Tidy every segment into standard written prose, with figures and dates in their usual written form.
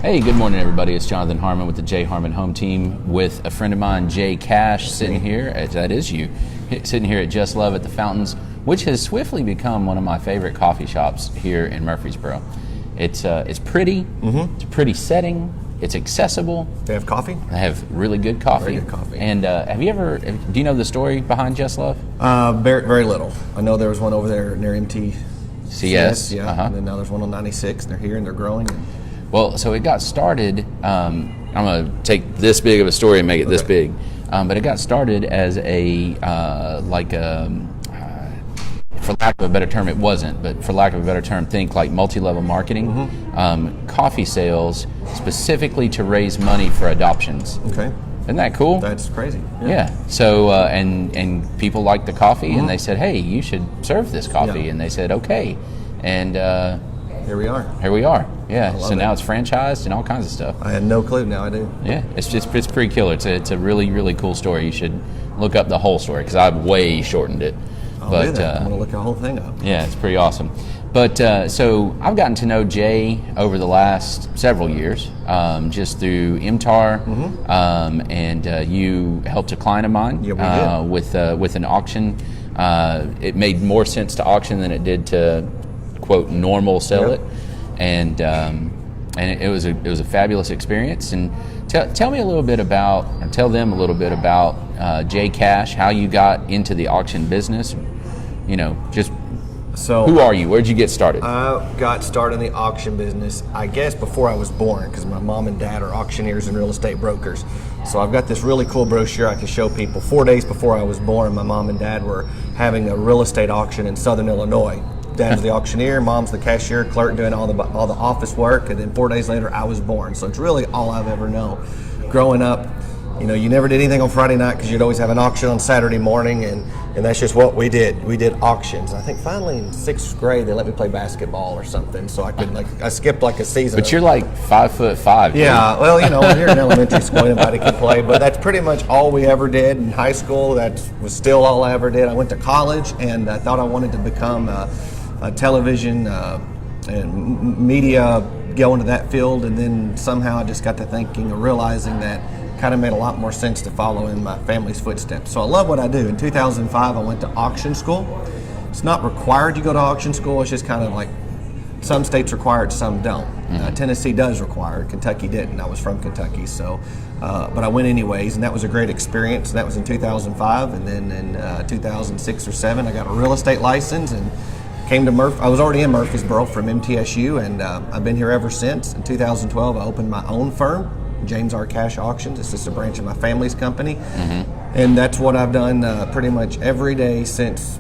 Hey, good morning, everybody. It's Jonathan Harmon with the J. Harmon Home Team with a friend of mine, Jay Cash, sitting here. That is you, sitting here at Just Love at the Fountains, which has swiftly become one of my favorite coffee shops here in Murfreesboro. It's pretty. Mm-hmm. It's a pretty setting. It's accessible. They have coffee? They have really good coffee. Very good coffee. And do you know the story behind Just Love? Very little. I know there was one over there near CS. Yeah. Uh-huh. And then now there's one on 96. And they're here and they're growing. Well, so it got started, I'm going to take this big of a story and make it this big, but it got started as for lack of a better term, it wasn't, but for lack of a better term, think like multi-level marketing, coffee sales specifically to raise money for adoptions. Okay. Isn't that cool? That's crazy. Yeah. So, and people liked the coffee and they said, hey, you should serve this coffee. Yeah. And they said, okay. And here we are. Yeah. So now it's franchised and all kinds of stuff. I had no clue. Now I do. Yeah. It's pretty killer. It's a really, really cool story. You should look up the whole story because I've way shortened it. I'm going to look the whole thing up. Yeah, it's pretty awesome. But so I've gotten to know Jay over the last several years, just through MTAR, and you helped a client of mine with an auction. It made more sense to auction than it did to quote normal sell it, and it was a fabulous experience. And tell me a little bit about, or tell them a little bit about Jay Cash, how you got into the auction business. You know, so who are you? Where'd you get started? I got started in the auction business, I guess, before I was born, because my mom and dad are auctioneers and real estate brokers. So I've got this really cool brochure I can show people. 4 days before I was born, my mom and dad were having a real estate auction in Southern Illinois. Dad's the auctioneer, mom's the cashier, clerk doing all the office work, and then 4 days later I was born. So it's really all I've ever known. Growing up, you know, you never did anything on Friday night because you'd always have an auction on Saturday morning, and that's just what we did. We did auctions. I think finally in 6th grade they let me play basketball or something, so I could I skipped like a season. But you're like 5'5". Yeah, well, you know, here in elementary school anybody could play, but that's pretty much all we ever did. In high school, that was still all I ever did. I went to college and I thought I wanted to become a television and media, go into that field, and then somehow I just got to thinking or realizing that kind of made a lot more sense to follow in my family's footsteps. So I love what I do. In 2005, I went to auction school. It's not required you go to auction school. It's just kind of like some states require it, some don't. Tennessee does require it. Kentucky didn't. I was from Kentucky, so but I went anyways, and that was a great experience. That was in 2005, and then in 2006 or 7, I got a real estate license and came to I was already in Murfreesboro from MTSU, and I've been here ever since. In 2012, I opened my own firm, James R. Cash Auctions. It's just a branch of my family's company, and that's what I've done pretty much every day since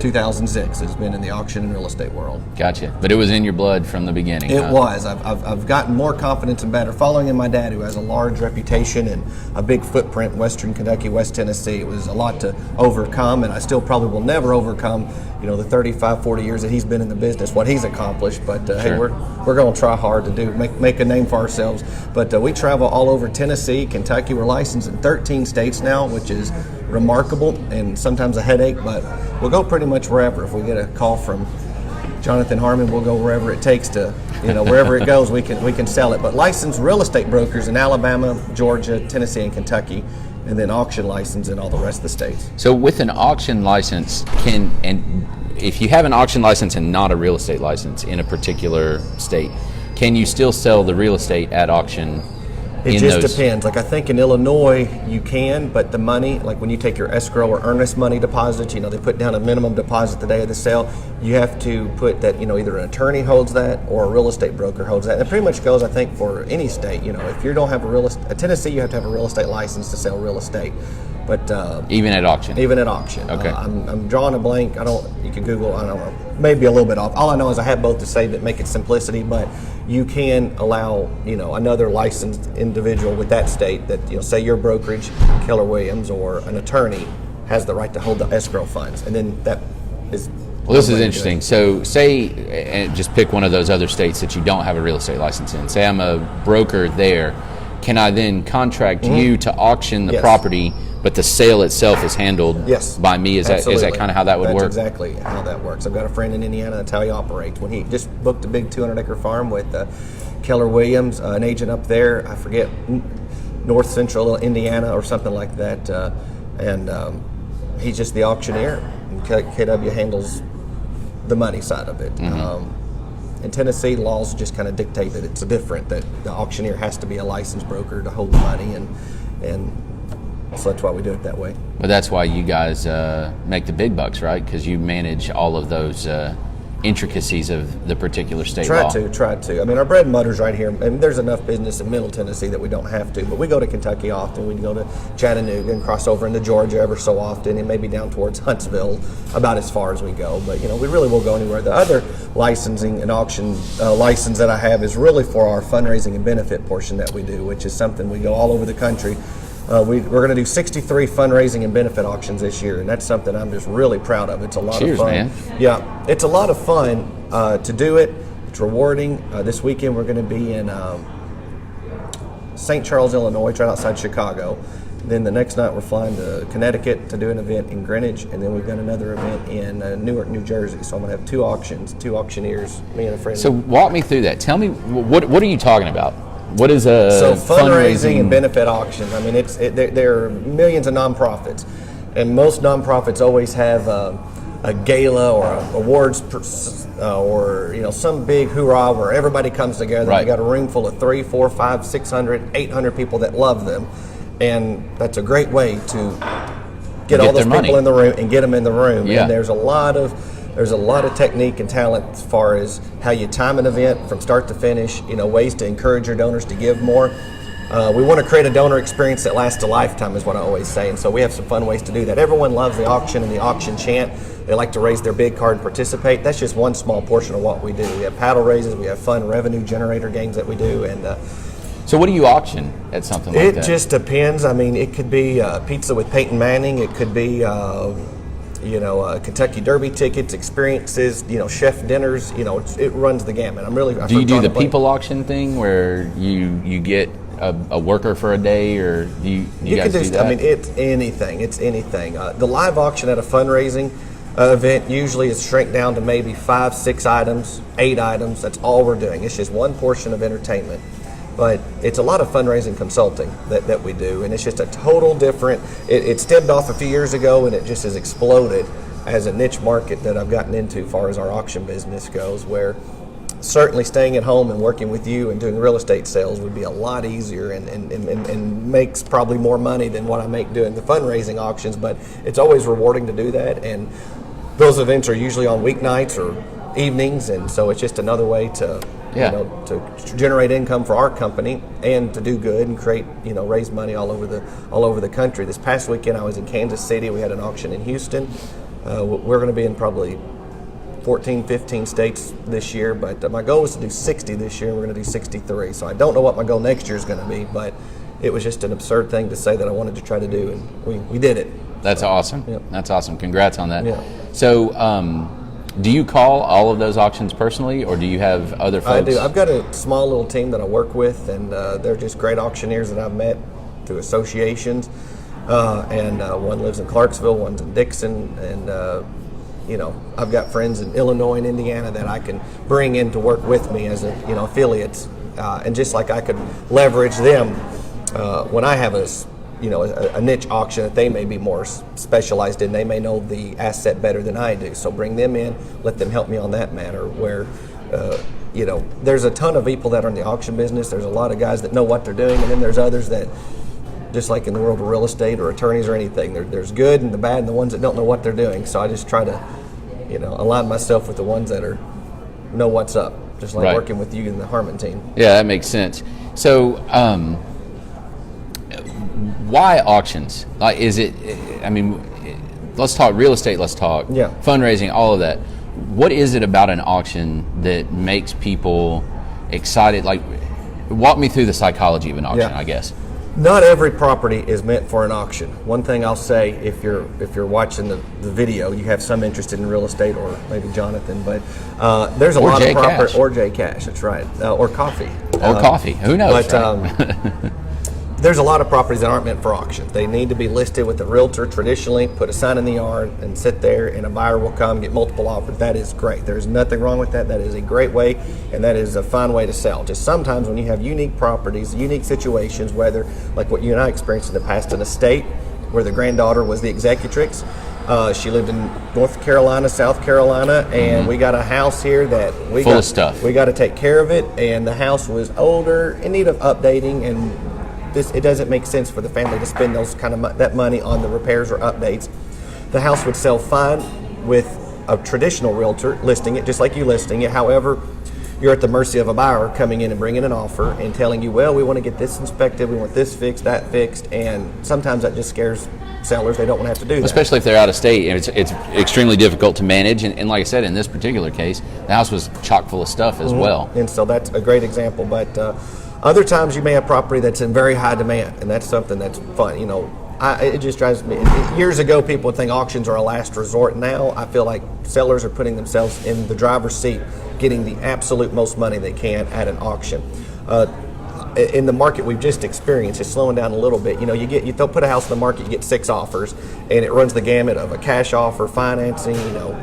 2006. It's been in the auction and real estate world. Gotcha. But it was in your blood from the beginning. It was. I've gotten more confidence and better following in my dad, who has a large reputation and a big footprint in Western Kentucky, West Tennessee. It was a lot to overcome, and I still probably will never overcome, you know, the 35, 40 years that he's been in the business, what he's accomplished. But hey, we're going to try hard to make a name for ourselves. But we travel all over Tennessee, Kentucky. We're licensed in 13 states now, which is remarkable and sometimes a headache, but we'll go pretty much wherever. If we get a call from Jonathan Harmon, we'll go wherever it takes to, you know, wherever it goes, we can sell it. But licensed real estate brokers in Alabama, Georgia, Tennessee, and Kentucky, and then auction license in all the rest of the states. So with an auction license, if you have an auction license and not a real estate license in a particular state, can you still sell the real estate at auction? It just depends. Like I think in Illinois you can, but the money, like when you take your escrow or earnest money deposits, you know, they put down a minimum deposit the day of the sale. You have to put that, you know, either an attorney holds that or a real estate broker holds that. And it pretty much goes, I think, for any state. You know, if you don't have Tennessee, you have to have a real estate license to sell real estate. But even at auction. Even at auction. Okay. I'm drawing a blank. You can Google. I don't know. Maybe a little bit off. All I know is I have both to save it, make it simplicity. But you can allow, you know, another licensed individual with that state that, you know, say your brokerage, Keller Williams, or an attorney has the right to hold the escrow funds, and then that is. Well, this is interesting. So say, and just pick one of those other states that you don't have a real estate license in. Say I'm a broker there. Can I then contract you to auction the property, but the sale itself is handled by me? Is that kind of how that would work? That's exactly how that works. I've got a friend in Indiana. That's how he operates. When he just booked a big 200-acre farm with Keller Williams, an agent up there. I forget, North Central Indiana or something like that. And he's just the auctioneer. And KW handles the money side of it. In Tennessee, laws just kind of dictate that it's different, that the auctioneer has to be a licensed broker to hold the money, and so that's why we do it that way. But that's why you guys make the big bucks, right? Because you manage all of those intricacies of the particular state law. Try to. I mean, our bread and butter's right here, and there's enough business in Middle Tennessee that we don't have to, but we go to Kentucky often. We go to Chattanooga and cross over into Georgia ever so often, and maybe down towards Huntsville about as far as we go. But, we really will go anywhere. The other licensing and auction license that I have is really for our fundraising and benefit portion that we do, which is something we go all over the country. We're going to do 63 fundraising and benefit auctions this year, and that's something I'm just really proud of. It's a lot of fun. Man. Yeah, it's a lot of fun to do it. It's rewarding. This weekend we're going to be in St. Charles, Illinois, right outside Chicago. Then the next night we're flying to Connecticut to do an event in Greenwich, and then we've got another event in Newark, New Jersey. So I'm going to have 2 auctions, 2 auctioneers, me and a friend. So walk me through that. Tell me, what are you talking about? What is a fundraising and benefit auctions? I mean, there are millions of nonprofits, and most nonprofits always have a gala or awards or some big hoorah where everybody comes together. Right. They got a room full of 300, 400, 500, 600, 800 people that love them, and that's a great way to get all those people in the room and get them in the room. Yeah. And there's a lot of technique and talent as far as how you time an event from start to finish, ways to encourage your donors to give more. We want to create a donor experience that lasts a lifetime is what I always say, and so we have some fun ways to do that. Everyone loves the auction and the auction chant. They like to raise their big card and participate. That's just one small portion of what we do. We have paddle raises, we have fun revenue generator games that we do, and so what do you auction at something like that? It just depends. I mean, it could be pizza with Peyton Manning. It could be Kentucky Derby tickets, experiences, chef dinners, it runs the gamut. Do you do the people auction thing where you get a worker for a day, or do you guys can do that? I mean, it's anything. The live auction at a fundraising event usually is shrink down to maybe 5, 6 items, 8 items. That's all we're doing. It's just one portion of entertainment. But it's a lot of fundraising consulting that we do, and it's just a total different. It stemmed off a few years ago, and it just has exploded as a niche market that I've gotten into as far as our auction business goes, where certainly staying at home and working with you and doing real estate sales would be a lot easier and makes probably more money than what I make doing the fundraising auctions, but it's always rewarding to do that, and those events are usually on weeknights or evenings, and so it's just another way to to generate income for our company and to do good and create, raise money all over the country. This past weekend I was in Kansas City. We had an auction in Houston. We're going to be in probably 14, 15 states this year, but my goal was to do 60 this year, and we're going to do 63. So I don't know what my goal next year is going to be, but it was just an absurd thing to say that I wanted to try to do, and we did it. That's awesome. Yep. That's awesome. Congrats on that. Yeah. So, do you call all of those auctions personally, or do you have other folks? I do. I've got a small little team that I work with, and they're just great auctioneers that I've met through associations. And one lives in Clarksville, one's in Dixon, and I've got friends in Illinois and Indiana that I can bring in to work with me as affiliates, and just like I could leverage them when I have a niche auction that they may be more specialized in. They may know the asset better than I do. So bring them in, let them help me on that matter, where, there's a ton of people that are in the auction business. There's a lot of guys that know what they're doing, and then there's others that, just like in the world of real estate or attorneys or anything, there's good and the bad and the ones that don't know what they're doing. So I just try to, align myself with the ones that know what's up, just like working with you and the Harmon team. Yeah, that makes sense. So, why auctions? Like, is it? I mean, let's talk real estate. Let's talk fundraising. All of that. What is it about an auction that makes people excited? Like, walk me through the psychology of an auction. I guess. Not every property is meant for an auction. One thing I'll say, if you're watching the video, you have some interest in real estate, or maybe Jonathan, but there's a lot of property, or J Cash. That's right, or coffee. Or coffee. Who knows? But there's a lot of properties that aren't meant for auction. They need to be listed with a realtor traditionally, put a sign in the yard and sit there, and a buyer will come, get multiple offers. That is great. There's nothing wrong with that. That is a great way, and that is a fun way to sell. Just sometimes when you have unique properties, unique situations, whether like what you and I experienced in the past, an estate where the granddaughter was the executrix. She lived in North Carolina, South Carolina, and we got a house here that full of stuff. We got to take care of it, and the house was older, in need of updating, and it doesn't make sense for the family to spend those that money on the repairs or updates. The house would sell fine with a traditional realtor listing it, just like you listing it. However, you're at the mercy of a buyer coming in and bringing an offer and telling you, well, we want to get this inspected, we want this fixed, that fixed, and sometimes that just scares sellers. They don't want to have to do that. Especially if they're out of state, and it's extremely difficult to manage. And like I said, in this particular case, the house was chock full of stuff as well. And so that's a great example. But other times you may have property that's in very high demand, and that's something that's fun. It just drives me. Years ago, people would think auctions are a last resort. Now, I feel like sellers are putting themselves in the driver's seat, getting the absolute most money they can at an auction. In the market we've just experienced, it's slowing down a little bit. They'll put a house in the market, you get 6 offers, and it runs the gamut of a cash offer, financing,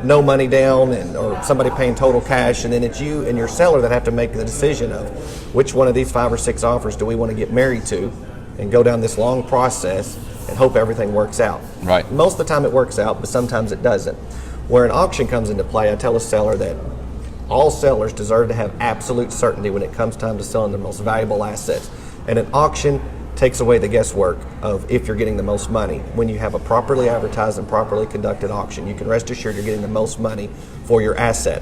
no money down, or somebody paying total cash, and then it's you and your seller that have to make the decision of which one of these 5 or 6 offers do we want to get married to, and go down this long process and hope everything works out. Right. Most of the time it works out, but sometimes it doesn't. Where an auction comes into play, I tell a seller that all sellers deserve to have absolute certainty when it comes time to selling their most valuable assets. And an auction takes away the guesswork of if you're getting the most money. When you have a properly advertised and properly conducted auction, you can rest assured you're getting the most money for your asset.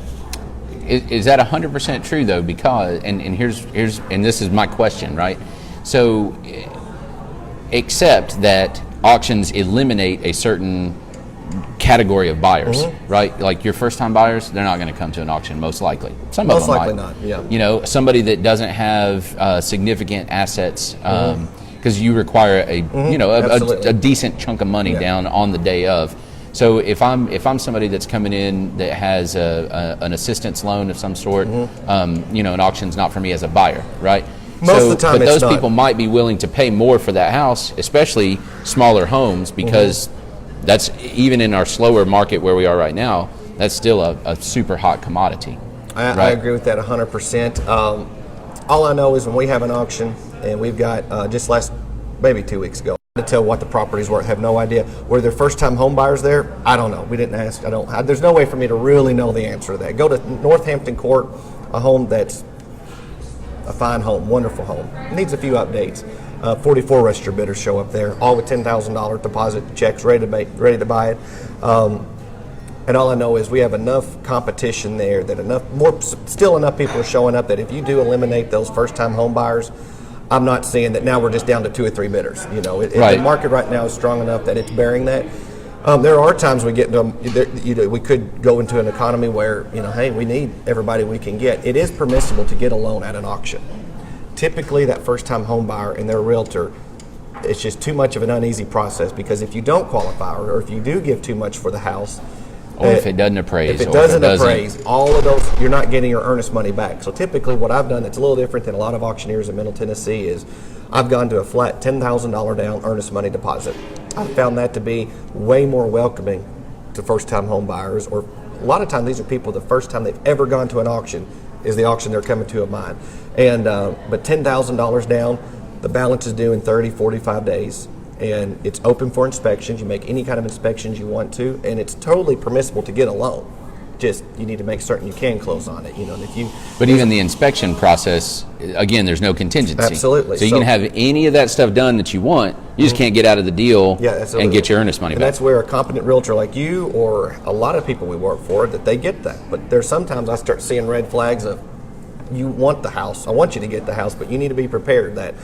Is that 100% true though? Because and here's this is my question, right? So, except that auctions eliminate a certain category of buyers, right? Like your first-time buyers, they're not going to come to an auction, most likely. Some of them might. Most likely not, yeah. Somebody that doesn't have significant assets, because you require a decent chunk of money down on the day of. So if I'm somebody that's coming in that has an assistance loan of some sort, an auction's not for me as a buyer, right? Most of the time, but those people might be willing to pay more for that house, especially smaller homes, because that's, even in our slower market where we are right now, that's still a super hot commodity. I agree with that 100%. All I know is when we have an auction, and we've got maybe 2 weeks ago, to tell what the property's worth, have no idea. Were there first-time home buyers there? I don't know. We didn't ask. There's no way for me to really know the answer to that. Go to Northampton Court, a home that's a fine home, wonderful home. It needs a few updates. 44 registered bidders show up there, all with $10,000 deposit checks, ready to buy it. And all I know is we have enough competition there that still enough people are showing up that if you do eliminate those first-time home buyers, I'm not seeing that now we're just down to 2 or 3 bidders. The market right now is strong enough that it's bearing that. There are times we get into, we could go into an economy where, hey, we need everybody we can get. It is permissible to get a loan at an auction. Typically, that first-time home buyer and their realtor, it's just too much of an uneasy process, because if you don't qualify, or if you do give too much for the house, or if it doesn't appraise, if it doesn't appraise, all of those, you're not getting your earnest money back. So typically what I've done that's a little different than a lot of auctioneers in Middle Tennessee is I've gone to a flat $10,000 down earnest money deposit. I found that to be way more welcoming to first-time home buyers, or a lot of times these are people the first time they've ever gone to an auction is the auction they're coming to of mine. And but $10,000 down, the balance is due in 30, 45 days. And it's open for inspections. You make any kind of inspections you want to, and it's totally permissible to get a loan. Just you need to make certain you can close on it. But even the inspection process, again, there's no contingency. Absolutely. So you can have any of that stuff done that you want. You just can't get out of the deal and get your earnest money back. And that's where a competent realtor like you, or a lot of people we work for, that they get that. But there's sometimes I start seeing red flags of, you want the house. I want you to get the house, but you need to be prepared that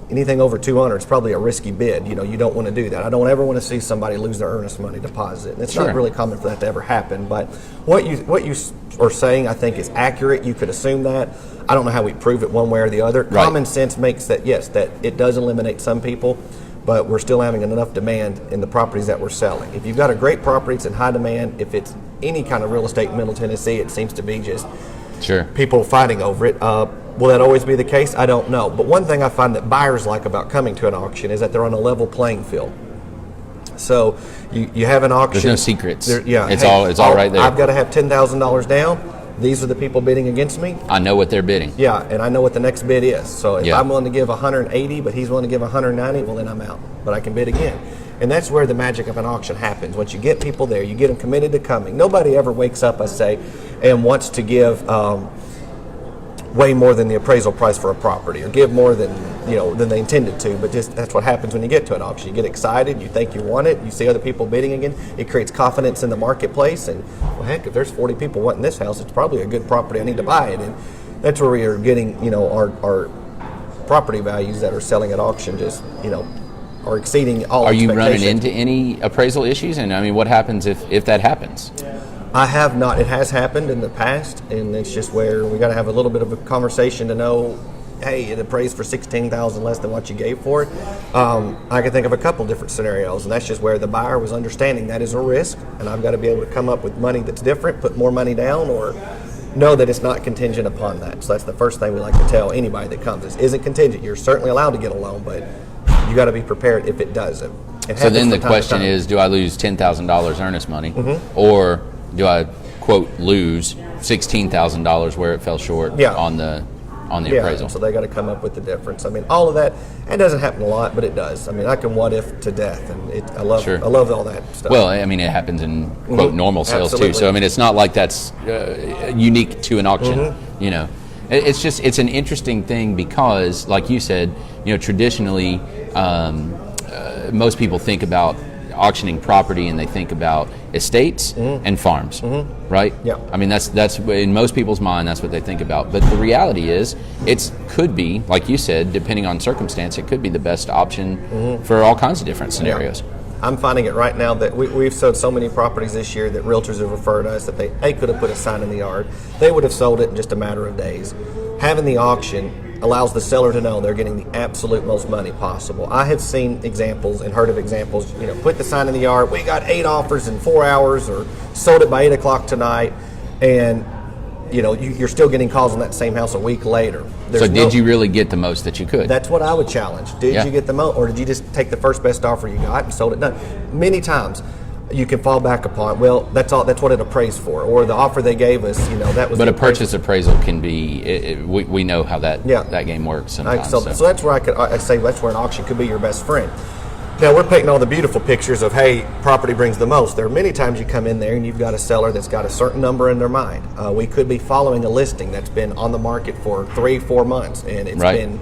anything over 200 is probably a risky bid. You don't want to do that. I don't ever want to see somebody lose their earnest money deposit. And it's not really common for that to ever happen. But what you are saying, I think, is accurate. You could assume that. I don't know how we prove it one way or the other. Right. Common sense makes that, yes, that it does eliminate some people, but we're still having enough demand in the properties that we're selling. If you've got a great property, it's in high demand. If it's any kind of real estate in Middle Tennessee, it seems to be just people fighting over it. Will that always be the case? I don't know. But one thing I find that buyers like about coming to an auction is that they're on a level playing field. So you have an auction. There's no secrets. It's hey, all right there. I've got to have $10,000 down. These are the people bidding against me. I know what they're bidding. Yeah, and I know what the next bid is. So if I'm willing to give 180, but he's willing to give 190, well then I'm out. But I can bid again. And that's where the magic of an auction happens. Once you get people there, you get them committed to coming. Nobody ever wakes up, I say, and wants to give way more than the appraisal price for a property, or give more than than they intended to. But just that's what happens when you get to an auction. You get excited, you think you want it, you see other people bidding again. It creates confidence in the marketplace, and well, heck, if there's 40 people wanting this house, it's probably a good property. I need to buy it, and that's where we are getting our property values that are selling at auction just are exceeding all. Are you running into any appraisal issues? And I mean, what happens if that happens? I have not. It has happened in the past, and it's just where we got to have a little bit of a conversation to know, hey, it appraised for $16,000 less than what you gave for it. I can think of a couple different scenarios, and that's just where the buyer was understanding that is a risk, and I've got to be able to come up with money that's different, put more money down, or know that it's not contingent upon that. So that's the first thing we like to tell anybody that comes. It isn't contingent. You're certainly allowed to get a loan, but you got to be prepared if it doesn't. So then the question is, do I lose $10,000 earnest money, or do I, quote, lose $16,000 where it fell short on the appraisal? So they got to come up with the difference. I mean, all of that, it doesn't happen a lot, but it does. I mean, I can what if to death, and I love all that stuff. Well, I mean, it happens in, quote, normal sales too. So, I mean, it's not like that's unique to an auction, It's an interesting thing because, like you said, traditionally, most people think about auctioning property and they think about estates and farms, right? Yeah. I mean, that's in most people's mind, that's what they think about. But the reality is, it could be, like you said, depending on circumstance, it could be the best option for all kinds of different scenarios. Yeah. I'm finding it right now that we've sold so many properties this year that realtors have referred us that they could have put a sign in the yard. They would have sold it in just a matter of days. Having the auction allows the seller to know they're getting the absolute most money possible. I have seen examples and heard of examples, put the sign in the yard, we got 8 offers in 4 hours, or sold it by 8 o'clock tonight, and you're still getting calls on that same house a week later. So did you really get the most that you could? That's what I would challenge. Did you get the most, or did you just take the first best offer you got and sold it? No. Many times you can fall back upon, well, that's what it appraised for, or the offer they gave us, that was. But a purchase appraisal can be, we know how that game works sometimes. So that's where I say that's where an auction could be your best friend. Now, we're painting all the beautiful pictures of, hey, property brings the most. There are many times you come in there and you've got a seller that's got a certain number in their mind. We could be following a listing that's been on the market for 3-4 months, and it's been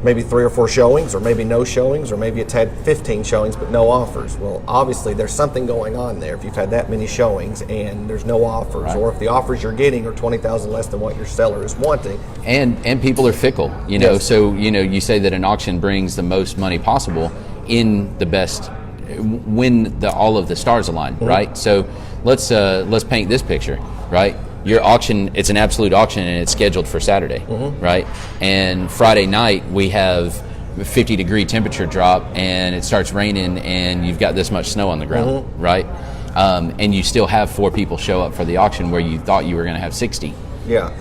maybe 3 or 4 showings, or maybe no showings, or maybe it's had 15 showings but no offers. Well, obviously there's something going on there if you've had that many showings and there's no offers, or if the offers you're getting are $20,000 less than what your seller is wanting. And people are fickle, so you say that an auction brings the most money possible in the best when all of the stars align, right? So let's paint this picture, right? Your auction, it's an absolute auction, and it's scheduled for Saturday, right? And Friday night we have 50-degree temperature drop, and it starts raining, and you've got this much snow on the ground, right? And you still have 4 people show up for the auction where you thought you were going to have 60. Yeah.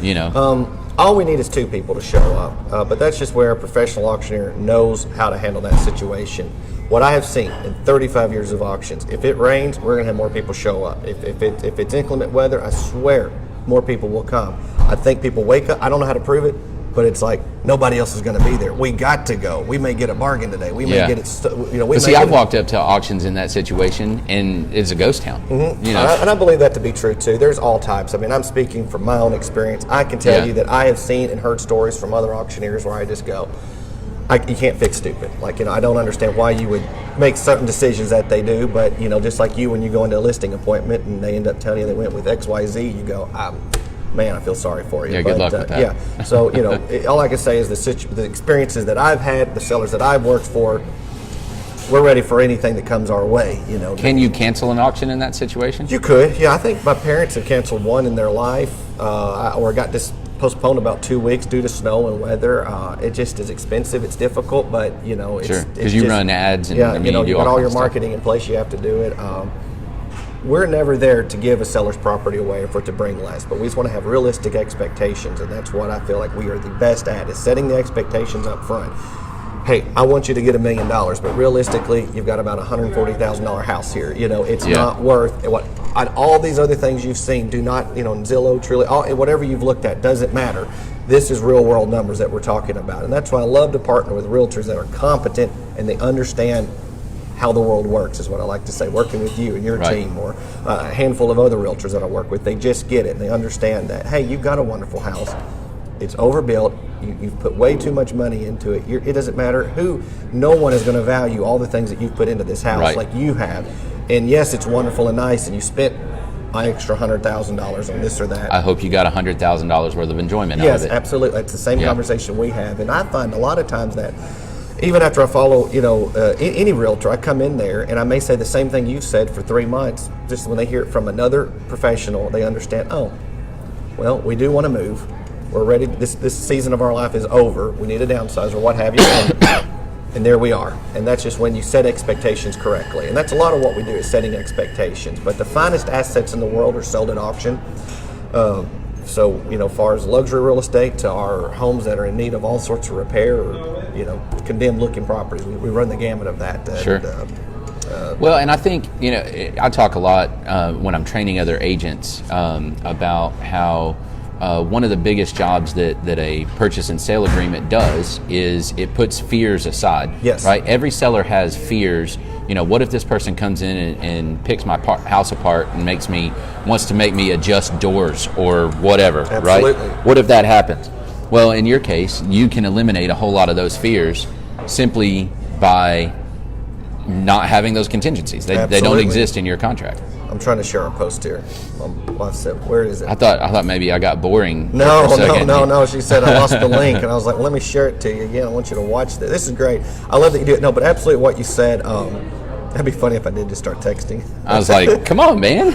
All we need is 2 people to show up, but that's just where a professional auctioneer knows how to handle that situation. What I have seen in 35 years of auctions, if it rains, we're going to have more people show up. If it's inclement weather, I swear more people will come. I think people wake up. I don't know how to prove it, but it's like nobody else is going to be there. We got to go. We may get a bargain today. We may get it. I've walked up to auctions in that situation, and it's a ghost town. And I believe that to be true too. There's all types. I mean, I'm speaking from my own experience. I can tell you that I have seen and heard stories from other auctioneers where I just go, you can't fix stupid. I don't understand why you would make certain decisions that they do, but just like you, when you go into a listing appointment and they end up telling you they went with XYZ, you go, man, I feel sorry for you. Yeah, good luck with that. Yeah, so all I can say is the experiences that I've had, the sellers that I've worked for, we're ready for anything that comes our way. Can you cancel an auction in that situation? You could. Yeah, I think my parents have canceled one in their life, or got this postponed about 2 weeks due to snow and weather. It just is expensive. It's difficult, but it's because you run ads and you do got all your marketing in place. You have to do it. we're never there to give a seller's property away or for it to bring less, but we just want to have realistic expectations, and that's what I feel like we are the best at, is setting the expectations up front. Hey, I want you to get $1 million, but realistically, you've got about a $140,000 house here. It's not worth what. All these other things you've seen do not, Zillow, Truly, whatever you've looked at, doesn't matter. This is real world numbers that we're talking about, and that's why I love to partner with realtors that are competent and they understand how the world works, is what I like to say. Working with you and your team, or a handful of other realtors that I work with, they just get it. They understand that, hey, you've got a wonderful house. It's overbuilt. You've put way too much money into it. It doesn't matter who. No one is going to value all the things that you've put into this house like you have. And yes, it's wonderful and nice, and you spent an extra $100,000 on this or that. I hope you got $100,000 worth of enjoyment out of it. Yes, absolutely. It's the same conversation we have, and I find a lot of times that even after I follow, any realtor, I come in there and I may say the same thing you've said for 3 months. Just when they hear it from another professional, they understand. Oh, well, we do want to move. We're ready. This season of our life is over. We need to downsize or what have you. And there we are. And that's just when you set expectations correctly. And that's a lot of what we do, is setting expectations. But the finest assets in the world are sold at auction. So, far as luxury real estate to our homes that are in need of all sorts of repair or, condemned looking properties, we run the gamut of that. Sure. Well, and I think, I talk a lot when I'm training other agents about how one of the biggest jobs that a purchase and sale agreement does is it puts fears aside. Yes. Right? Every seller has fears. What if this person comes in and picks my house apart and wants to make me adjust doors or whatever, Absolutely. Right? What if that happens? Well, in your case, you can eliminate a whole lot of those fears simply by not having those contingencies. They don't exist in your contract. I'm trying to share a post here. My wife said, "Where is it?" I thought maybe I got boring. No. She said I lost the link, and I was like, well, "Let me share it to you again. I want you to watch this. This is great. I love that you do it." No, but absolutely what you said. That'd be funny if I did just start texting. I was like, "Come on, man."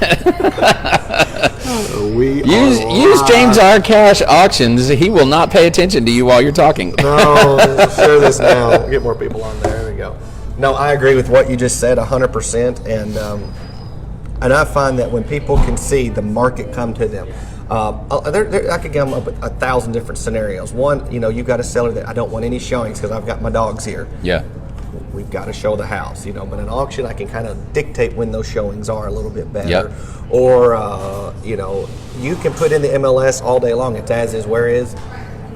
Use James R. Cash Auctions. He will not pay attention to you while you're talking. No, share this now. Get more people on there. There we go. No, I agree with what you just said 100%, and I find that when people can see the market come to them, I could come up with 1,000 different scenarios. One, you've got a seller that I don't want any showings because I've got my dogs here. Yeah. We've got to show the house, but in auction I can kind of dictate when those showings are a little bit better. Yep. Or, you can put in the MLS all day long. It's as is, where is,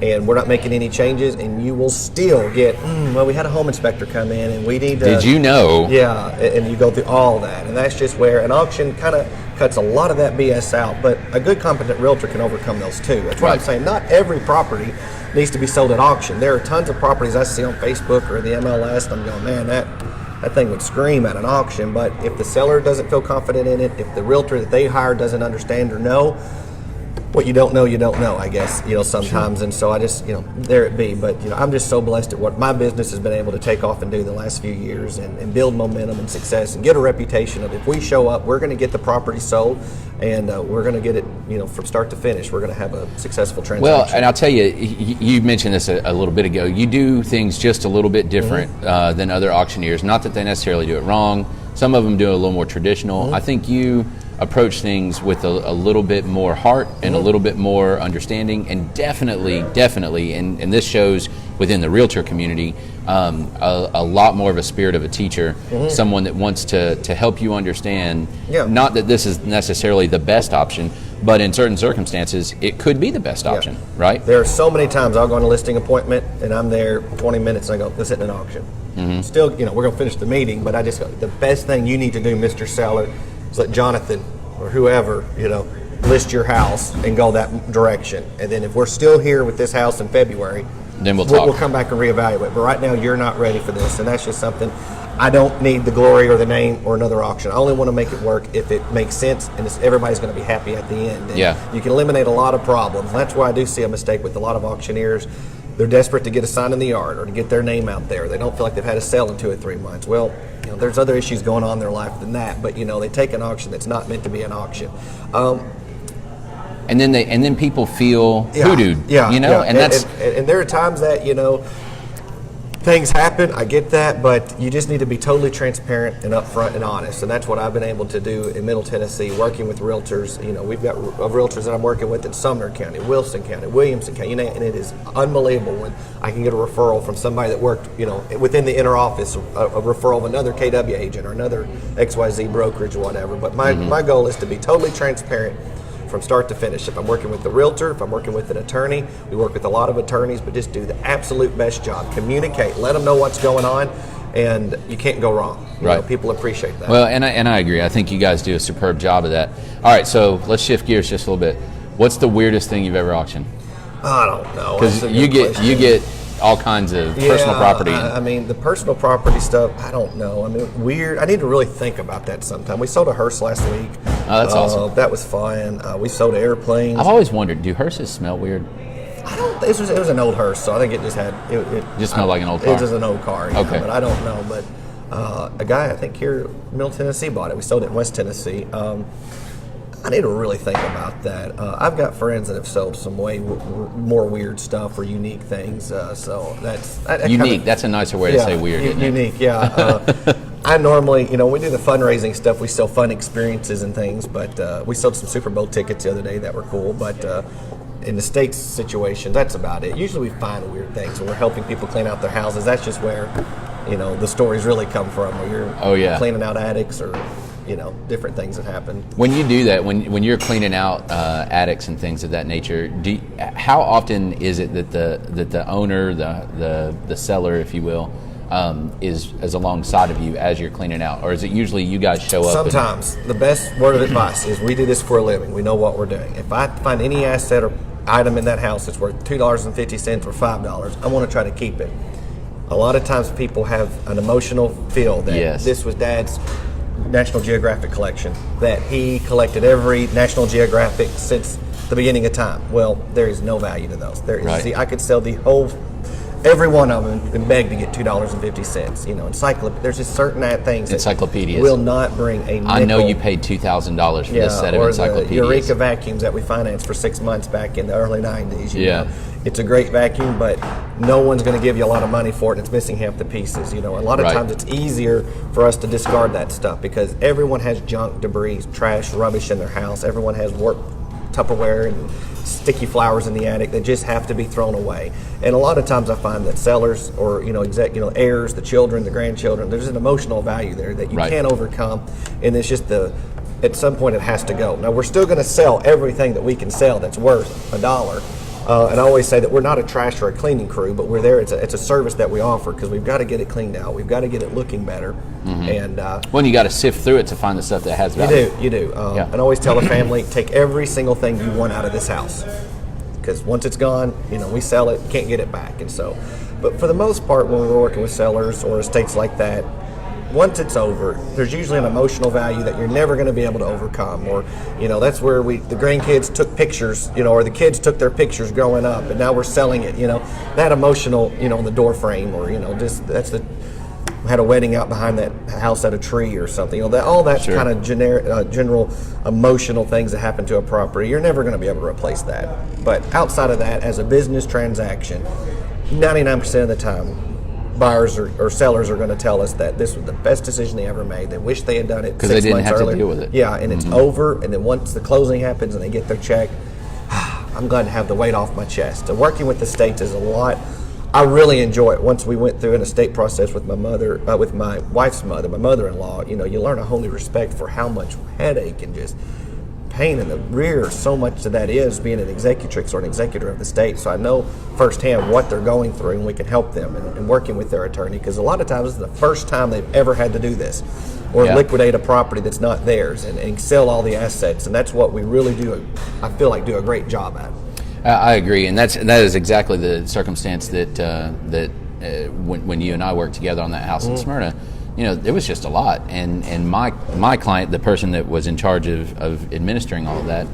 and we're not making any changes, and you will still get, well, we had a home inspector come in and we need to. Did you know? Yeah, and you go through all that. And that's just where an auction kind of cuts a lot of that BS out. But a good, competent realtor can overcome those too. That's what I'm saying. Not every property needs to be sold at auction. There are tons of properties I see on Facebook or the MLS, and I'm going, man, that thing would scream at an auction. But if the seller doesn't feel confident in it, if the realtor that they hire doesn't understand or know, what you don't know, I guess, sometimes. Sure. And so I just, there it be. But, I'm just so blessed at what my business has been able to take off and do the last few years and build momentum and success and get a reputation of, if we show up, we're going to get the property sold, and we're going to get it, from start to finish. We're going to have a successful transaction. Well, and I'll tell you, you mentioned this a little bit ago. You do things just a little bit different than other auctioneers. Not that they necessarily do it wrong. Some of them do it a little more traditional. I think you approach things with a little bit more heart and a little bit more understanding, and definitely, and this shows within the realtor community, a lot more of a spirit of a teacher, someone that wants to help you understand, not that this is necessarily the best option, but in certain circumstances, it could be the best option, right? There are so many times I'll go on a listing appointment and I'm there 20 minutes and I go, let's hit an auction. Still, we're going to finish the meeting, but I just go, the best thing you need to do, Mr. Seller, is let Jonathan or whoever, list your house and go that direction. And then if we're still here with this house in February, then we'll talk. We'll come back and reevaluate. But right now, you're not ready for this, and that's just something. I don't need the glory or the name or another auction. I only want to make it work if it makes sense and everybody's going to be happy at the end. And you can eliminate a lot of problems. And that's why I do see a mistake with a lot of auctioneers. They're desperate to get a sign in the yard or to get their name out there. They don't feel like they've had a sale in 2 or 3 months. Well, there's other issues going on in their life than that. But they take an auction that's not meant to be an auction. And then people feel hoodooed. And that's and there are times that things happen, I get that, but you just need to be totally transparent and upfront and honest. And that's what I've been able to do in Middle Tennessee, working with realtors. You know, we've got realtors that I'm working with in Sumner County, Wilson County, Williamson County, and it is unbelievable when I can get a referral from somebody that worked, you know, within the inner office, a referral of another KW agent or another XYZ brokerage or whatever. But my goal is to be totally transparent from start to finish. If I'm working with the realtor, if I'm working with an attorney, we work with a lot of attorneys, but just do the absolute best job. Communicate, let them know what's going on, and you can't go wrong. You know, people appreciate that. Well, and I agree. I think you guys do a superb job of that. All right, so let's shift gears just a little bit. What's the weirdest thing you've ever auctioned? I don't know. Because you get all kinds of personal property. I mean, the personal property stuff, I don't know. I mean, weird. I need to really think about that sometime. We sold a hearse last week. Oh, that's awesome. That was fun. We sold airplanes. I've always wondered, do hearses smell weird? I don't. It was an old hearse, so I think it just had it just smelled like an old car. It was an old car. Okay, but I don't know. But a guy I think here in Middle Tennessee bought it. We sold it in West Tennessee. I need to really think about that. I've got friends that have sold some way more weird stuff or unique things. So that's unique. That's a nicer way to say weird. Unique, yeah. I normally, you know, we do the fundraising stuff. We sell fun experiences and things. But we sold some Super Bowl tickets the other day that were cool. But in the state's situation, that's about it. Usually we find weird things when we're helping people clean out their houses. That's just where, you know, the stories really come from. Where you're cleaning out attics or, you know, different things that happen. When you do that, when you're cleaning out attics and things of that nature, how often is it that the owner, the seller, if you will, is alongside of you as you're cleaning out, or is it usually you guys show up? Sometimes the best word of advice is we do this for a living. We know what we're doing. If I find any asset or item in that house that's worth $2.50 or $5, I want to try to keep it. A lot of times people have an emotional feel that this was Dad's National Geographic collection, that he collected every National Geographic since the beginning of time. Well, there is no value to those. There is, see, I could sell every one of them and beg to get $2.50. You know, there's just certain things encyclopedias will not bring a nickel. I know you paid $2,000 for this set of encyclopedias. Or the Eureka vacuums that we financed for 6 months back in the early 90s. You know? It's a great vacuum, but no one's going to give you a lot of money for it. It's missing half the pieces. You know, a lot of times it's easier for us to discard that stuff because everyone has junk, debris, trash, rubbish in their house. Everyone has warped Tupperware and sticky flowers in the attic that just have to be thrown away. And a lot of times I find that sellers or heirs, the children, the grandchildren, there's an emotional value there that you can't overcome, and it's just at some point it has to go. Now we're still going to sell everything that we can sell that's worth $1. And I always say that we're not a trash or a cleaning crew, but we're there. It's a service that we offer because we've got to get it cleaned out. We've got to get it looking better. And well, you got to sift through it to find the stuff that has value. You do. And I always tell the family, take every single thing you want out of this house, because once it's gone, you know, we sell it, can't get it back. And so, but for the most part, when we're working with sellers or estates like that, once it's over, there's usually an emotional value that you're never going to be able to overcome. Or, you know, that's where the grandkids took pictures, you know, or the kids took their pictures growing up, and now we're selling it. You know, that emotional, you know, in the door frame, or, you know, just had a wedding out behind that house at a tree or something. You know, all that kind of general emotional things that happen to a property. You're never going to be able to replace that. But outside of that, as a business transaction, 99% of the time, buyers or sellers are going to tell us that this was the best decision they ever made. They wish they had done it 6 months earlier. Because they didn't have to deal with it. Yeah, and it's over, and then once the closing happens and they get their check, I'm glad to have the weight off my chest. And working with the states is a lot. I really enjoy it. Once we went through an estate process with my mother, with my wife's mother, my mother-in-law, you know, you learn a holy respect for how much headache and just pain in the rear so much of that is being an executrix or an executor of the state. So I know firsthand what they're going through, and we can help them in working with their attorney, because a lot of times it's the first time they've ever had to do this, or liquidate a property that's not theirs and sell all the assets. And that's what we really do, I feel like, do a great job at. I agree, and that is exactly the circumstance that when you and I worked together on that house in Smyrna, you know, it was just a lot. And my client, the person that was in charge of administering all of that,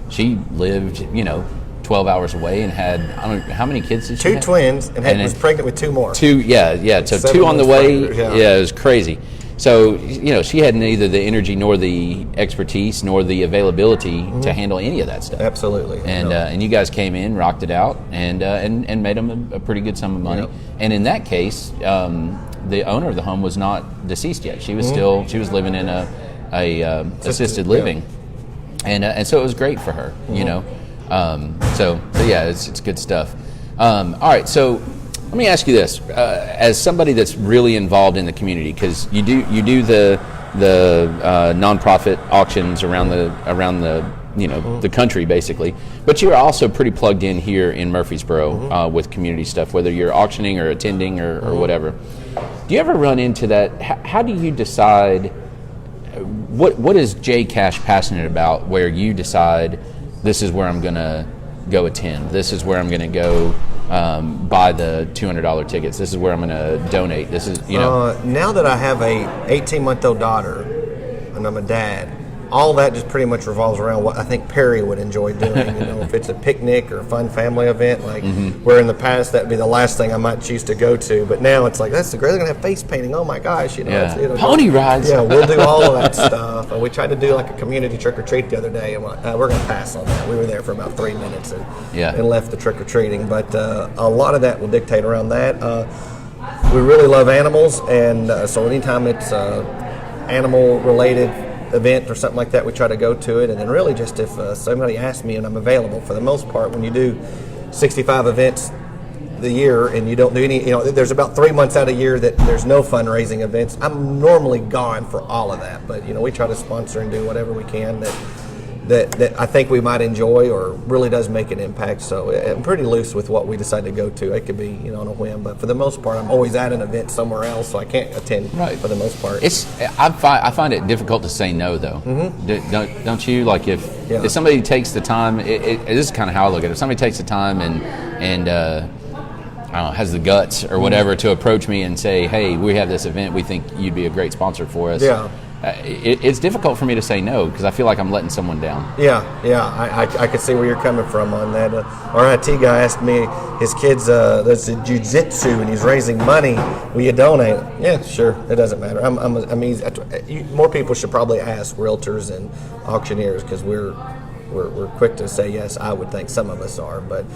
she lived, you know, 12 hours away and had, I don't know, how many kids did she have? 2 twins, and was pregnant with 2 more. So 2 on the way. Yeah, it was crazy. So, she had neither the energy nor the expertise nor the availability to handle any of that stuff. Absolutely. And you guys came in, rocked it out, and made them a pretty good sum of money. Yep. And in that case, the owner of the home was not deceased yet. She was she was living in a assisted living, and so it was great for her. So yeah, it's good stuff. All right, so let me ask you this: as somebody that's really involved in the community, because you do the nonprofit auctions around the the country basically, but you're also pretty plugged in here in Murfreesboro with community stuff, whether you're auctioning or attending or whatever. Do you ever run into that? How do you decide what is Jay Cash passionate about, where you decide this is where I'm going to go attend, this is where I'm going to go buy the $200 tickets, this is where I'm going to donate, this is now that I have a 18-month-old daughter and I'm a dad, all that just pretty much revolves around what I think Perry would enjoy doing. If it's a picnic or a fun family event, like where in the past that'd be the last thing I might choose to go to, but now it's like, that's the great, they're gonna have face painting. Oh my gosh, pony rides. Yeah, we'll do all of that stuff. We tried to do like a community trick or treat the other day, and we're gonna pass on that. We were there for about 3 minutes and left the trick or treating, but a lot of that will dictate around that. We really love animals, and so anytime it's animal related event or something like that, we try to go to it. And then really just if somebody asks me and I'm available, for the most part, when you do 65 events the year and you don't do any, there's about 3 months out of the year that there's no fundraising events. I'm normally gone for all of that, but we try to sponsor and do whatever we can that I think we might enjoy or really does make an impact. So I'm pretty loose with what we decide to go to. It could be on a whim, but for the most part, I'm always at an event somewhere else, so I can't attend for the most part. I find it difficult to say no, though. Don't you? Like if somebody takes the time, this is kind of how I look at it. If somebody takes the time and I don't know, has the guts or whatever to approach me and say, hey, we have this event, we think you'd be a great sponsor for us. Yeah. It's difficult for me to say no because I feel like I'm letting someone down. I could see where you're coming from on that. Our IT guy asked me, his kid's does jiu-jitsu and he's raising money. Will you donate? Yeah, sure. It doesn't matter. I'm easy. More people should probably ask realtors and auctioneers because we're quick to say yes. I would think some of us are, but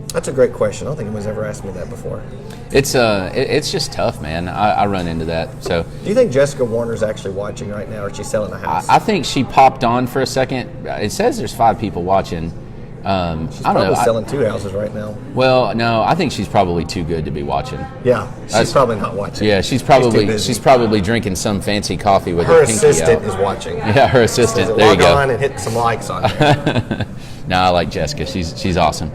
that's a great question. I don't think anyone's ever asked me that before. It's just tough, man. I run into that. So, do you think Jessica Warner's actually watching right now, or is she selling a house? I think she popped on for a second. It says there's 5 people watching. She's I don't probably know. selling 2 houses right now. Well, no, I think she's probably too good to be watching. Yeah, she's probably not watching. Yeah, she's probably drinking some fancy coffee with her pinky out. assistant is watching. Yeah, her assistant. There you go. Log on and hit some likes on it. No, I like Jessica. She's awesome.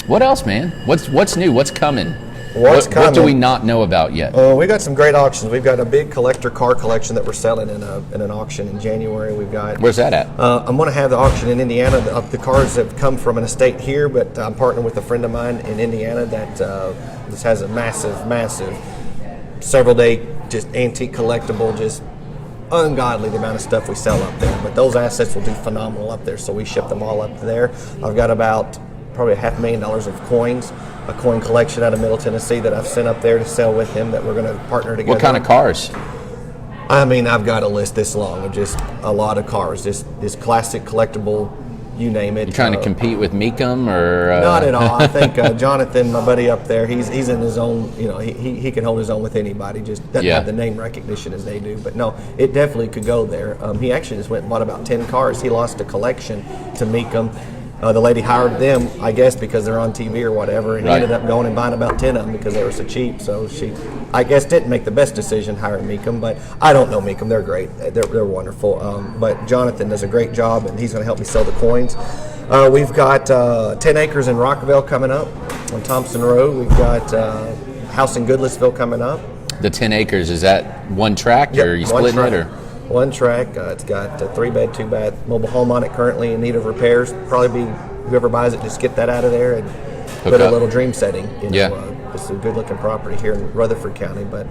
What else, man? What's new? What's coming? What do we not know about yet? We got some great auctions. We've got a big collector car collection that we're selling in an auction in January. We've got. Where's that at? I'm going to have the auction in Indiana. The cars have come from an estate here, but I'm partnering with a friend of mine in Indiana that this has a massive, several day just antique collectible, just ungodly the amount of stuff we sell up there. But those assets will do phenomenal up there, so we ship them all up there. I've got about probably $500,000 of coins, a coin collection out of Middle Tennessee that I've sent up there to sell with him that we're going to partner together. What kind of cars? I mean, I've got a list this long of just a lot of cars, this classic collectible, you name it. You trying to compete with Meekum or? Not at all. I think Jonathan, my buddy up there, he's in his own, he can hold his own with anybody, just doesn't have the name recognition as they do. But no, it definitely could go there. He actually just went and bought about 10 cars. He lost a collection to Meekum. The lady hired them, I guess, because they're on TV or whatever, and he ended up going and buying about 10 of them because they were so cheap. So she, I guess, didn't make the best decision hiring Meekum, but I don't know Meekum. They're great. They're wonderful. But Jonathan does a great job, and he's going to help me sell the coins. We've got 10 acres in Rockville coming up on Thompson Road. We've got house in Goodlettsville coming up. The 10 acres, is that one tract, or are you splitting it? Or? One track. It's got a 3-bed, 2-bath mobile home on it currently in need of repairs. Probably be whoever buys it, just get that out of there and put a little dream setting. It's a good looking property here in Rutherford County. But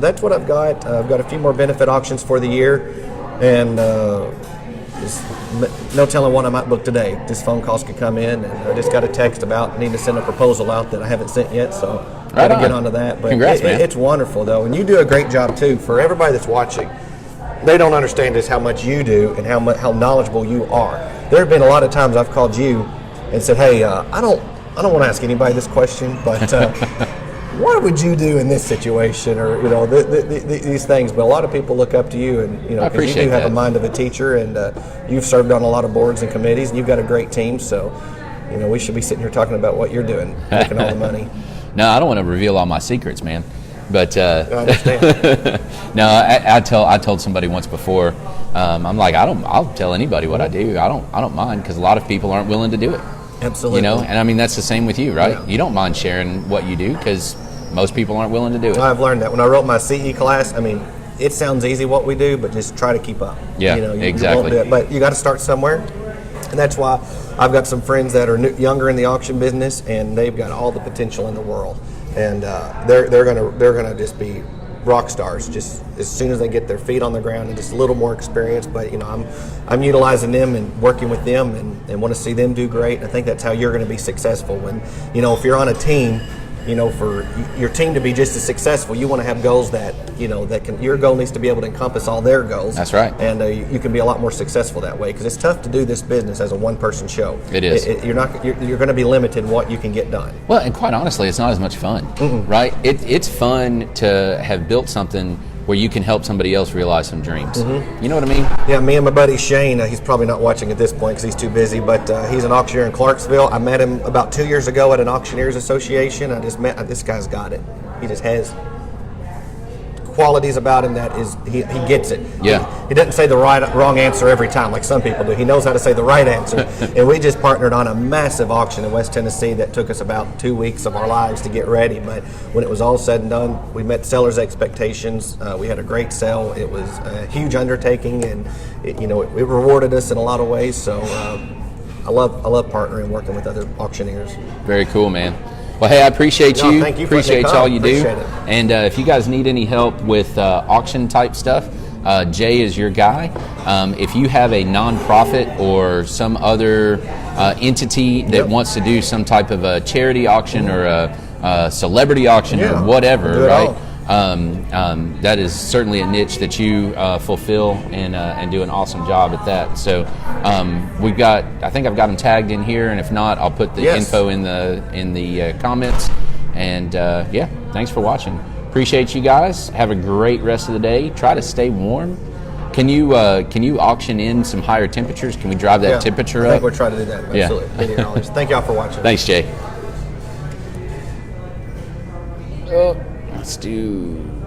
that's what I've got. I've got a few more benefit auctions for the year, and no telling what I might book today. Just phone calls could come in, and I just got a text about needing to send a proposal out that I haven't sent yet, so got to get onto that. But congrats, man. It's wonderful, though, and you do a great job, too. For everybody that's watching, they don't understand just how much you do and how knowledgeable you are. There have been a lot of times I've called you and said, hey, I don't want to ask anybody this question, but what would you do in this situation, or these things? But a lot of people look up to you, and because you do have a mind of a teacher, and you've served on a lot of boards and committees, and you've got a great team. So, we should be sitting here talking about what you're doing, making all the money. No, I don't want to reveal all my secrets, man. But I understand. No, I told somebody once before. I'm like, I'll tell anybody what I do. I don't mind, because a lot of people aren't willing to do it. Absolutely. And I mean, that's the same with you, right? Yeah. You don't mind sharing what you do because most people aren't willing to do it. I've learned that when I wrote my CE class. I mean, it sounds easy what we do, but just try to keep up. Yeah, exactly. You won't do it, but you got to start somewhere, and that's why I've got some friends that are younger in the auction business, and they've got all the potential in the world, and they're gonna just be rock stars just as soon as they get their feet on the ground and just a little more experience. But I'm utilizing them and working with them and want to see them do great. I think that's how you're going to be successful. When if you're on a team, for your team to be just as successful, you want to have goals that your goal needs to be able to encompass all their goals. That's right. And you can be a lot more successful that way, because it's tough to do this business as a one-person show. It is. You're going to be limited in what you can get done. Well, and quite honestly, it's not as much fun, right? It's fun to have built something where you can help somebody else realize some dreams. You know what I mean? Yeah, me and my buddy Shane, he's probably not watching at this point because he's too busy, but he's an auctioneer in Clarksville. I met him about 2 years ago at an auctioneers association. This guy's got it. He just has qualities about him that is, he gets it. Yeah. He doesn't say the wrong answer every time like some people do. He knows how to say the right answer. And we just partnered on a massive auction in West Tennessee that took us about 2 weeks of our lives to get ready. But when it was all said and done, we met sellers' expectations. We had a great sale. It was a huge undertaking, and it rewarded us in a lot of ways. So I love partnering and working with other auctioneers. Very cool, man. Well, hey, I appreciate you. Thank you. Appreciate all you do. Appreciate it. And if you guys need any help with auction type stuff, Jay is your guy. If you have a nonprofit or some other entity that wants to do some type of a charity auction or a celebrity auction or whatever, right? That is certainly a niche that you fulfill and do an awesome job at that. So I think I've got them tagged in here, and if not, I'll put the info in the comments. And thanks for watching. Appreciate you guys. Have a great rest of the day. Try to stay warm. Can you auction in some higher temperatures? Can we drive that temperature up? I think we're trying to do that. Absolutely. Yeah. Thank y'all for watching. Thanks, Jay. Let's do